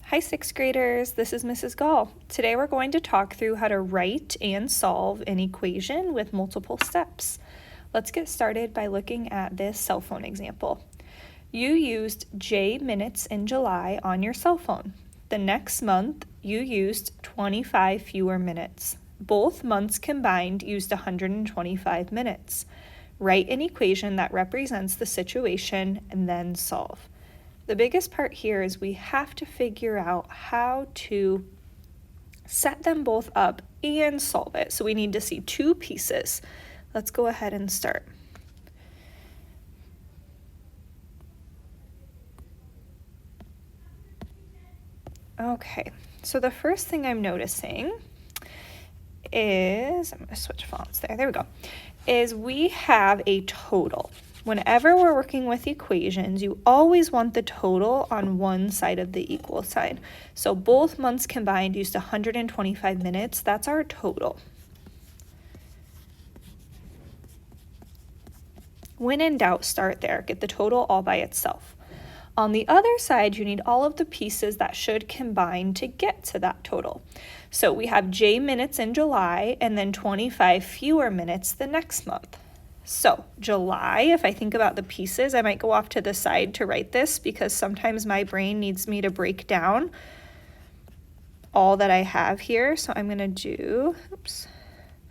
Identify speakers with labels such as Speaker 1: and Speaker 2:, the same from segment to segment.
Speaker 1: Hi, sixth graders, this is Mrs. Gall. Today we're going to talk through how to write and solve an equation with multiple steps. Let's get started by looking at this cell phone example. You used J minutes in July on your cell phone. The next month, you used 25 fewer minutes. Both months combined used 125 minutes. Write an equation that represents the situation and then solve. The biggest part here is we have to figure out how to set them both up and solve it. So we need to see two pieces. Let's go ahead and start. Okay, so the first thing I'm noticing is, I'm going to switch fonts there we go, is we have a total. Whenever we're working with equations, you always want the total on one side of the equal sign. So both months combined used 125 minutes. That's our total. When in doubt, start there. Get the total all by itself. On the other side, you need all of the pieces that should combine to get to that total. So we have J minutes in July and then 25 fewer minutes the next month. So July, if I think about the pieces, I might go off to the side to write this because sometimes my brain needs me to break down all that I have here. So I'm going to do, oops,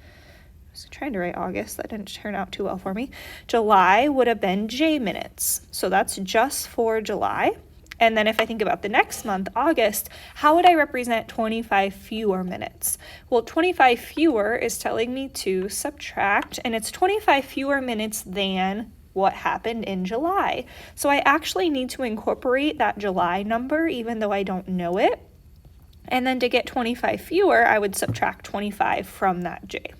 Speaker 1: I was trying to write August. That didn't turn out too well for me. July would have been J minutes. So that's just for July. And then if I think about the next month, August, how would I represent 25 fewer minutes? Well, 25 fewer is telling me to subtract, and it's 25 fewer minutes than what happened in July. So I actually need to incorporate that July number, even though I don't know it. And then to get 25 fewer, I would subtract 25 from that J.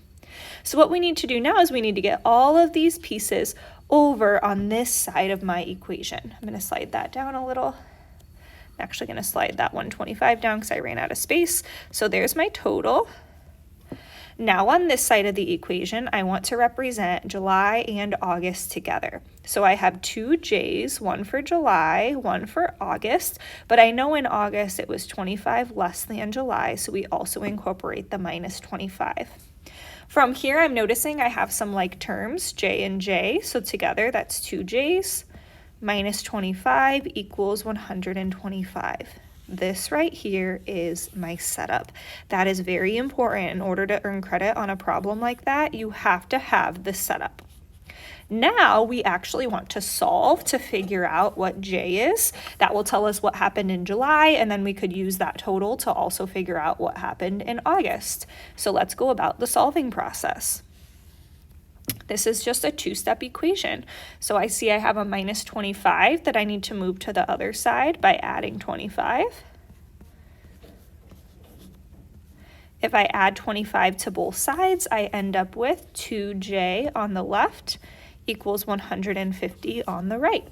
Speaker 1: So what we need to do now is we need to get all of these pieces over on this side of my equation. I'm going to slide that down a little. I'm actually going to slide that 125 down because I ran out of space. So there's my total. Now on this side of the equation, I want to represent July and August together. So I have two J's, one for July, one for August, but I know in August it was 25 less than July, so we also incorporate the minus 25. From here, I'm noticing I have some like terms, J and J, so together that's two J's. Minus 25 equals 125. This right here is my setup. That is very important. In order to earn credit on a problem like that, you have to have the setup. Now we actually want to solve to figure out what J is. That will tell us what happened in July, and then we could use that total to also figure out what happened in August. So let's go about the solving process. This is just a two-step equation. So I see I have a minus 25 that I need to move to the other side by adding 25. If I add 25 to both sides, I end up with 2J on the left equals 150 on the right.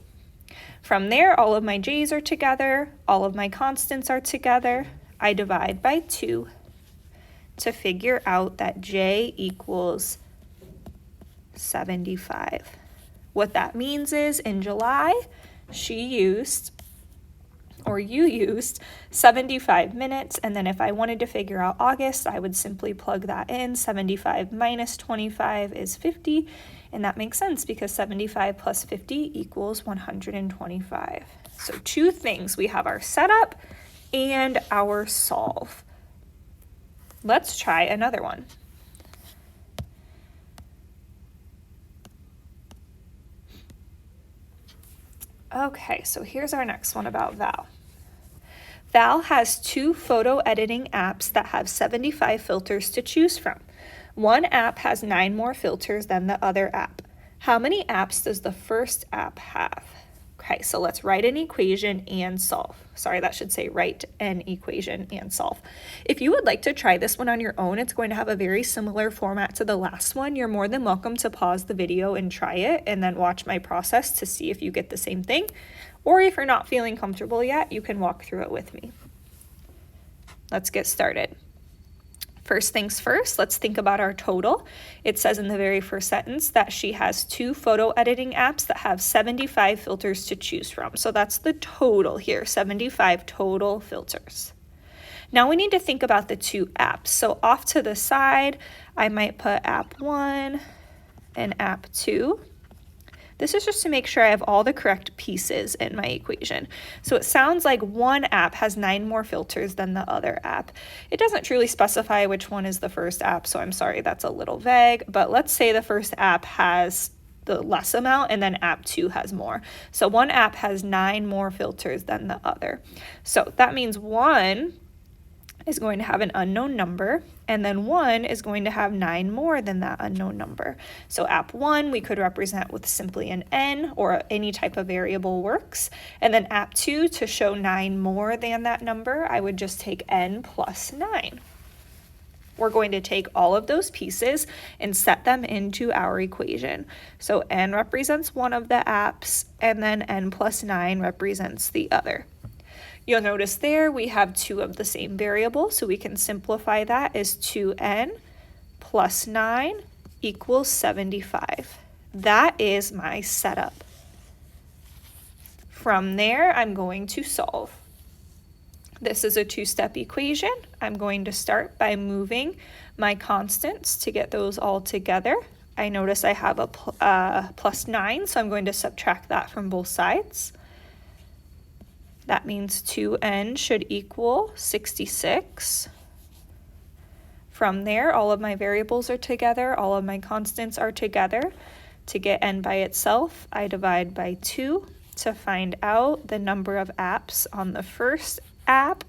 Speaker 1: From there, all of my J's are together, all of my constants are together. I divide by 2 to figure out that J equals 75. What that means is in July, you used 75 minutes, and then if I wanted to figure out August, I would simply plug that in. 75 minus 25 is 50, and that makes sense because 75 plus 50 equals 125. So two things, we have our setup and our solve. Let's try another one. Okay, so here's our next one about Val. Val has two photo editing apps that have 75 filters to choose from. One app has 9 more filters than the other app. How many apps does the first app have? Okay, so let's write an equation and solve. Sorry, that should say write an equation and solve. If you would like to try this one on your own, it's going to have a very similar format to the last one. You're more than welcome to pause the video and try it and then watch my process to see if you get the same thing. Or if you're not feeling comfortable yet, you can walk through it with me. Let's get started. First things first, let's think about our total. It says in the very first sentence that she has 2 photo editing apps that have 75 filters to choose from. So that's the total here, 75 total filters. Now we need to think about the 2 apps. So off to the side, I might put app 1 and app 2. This is just to make sure I have all the correct pieces in my equation. So it sounds like one app has 9 more filters than the other app. It doesn't truly specify which one is the first app, so I'm sorry, that's a little vague, but let's say the first app has the less amount and then app 2 has more. So one app has 9 more filters than the other. So that means one is going to have an unknown number, and then 1 is going to have 9 more than that unknown number. So app 1 we could represent with simply an n, or any type of variable works, and then app 2 to show 9 more than that number, I would just take n plus 9. We're going to take all of those pieces and set them into our equation. So n represents one of the apps, and then n plus 9 represents the other. You'll notice there we have 2 of the same variable, so we can simplify that as 2n plus 9 equals 75. That is my setup. From there, I'm going to solve. This is a 2-step equation. I'm going to start by moving my constants to get those all together. I notice I have a plus 9, so I'm going to subtract that from both sides. That means 2n should equal 66. From there, all of my variables are together, all of my constants are together. To get n by itself, I divide by 2 to find out the number of apps on the first app.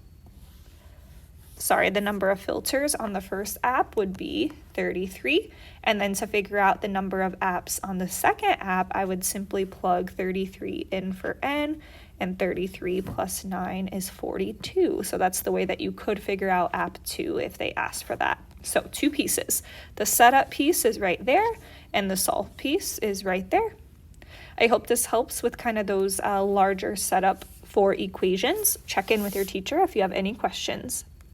Speaker 1: The number of filters on the first app would be 33. And then to figure out the number of apps on the second app, I would simply plug 33 in for n, and 33 plus 9 is 42. So that's the way that you could figure out app 2 if they asked for that. So 2 pieces. The setup piece is right there, and the solve piece is right there. I hope this helps with kind of those larger setup for equations. Check in with your teacher if you have any questions.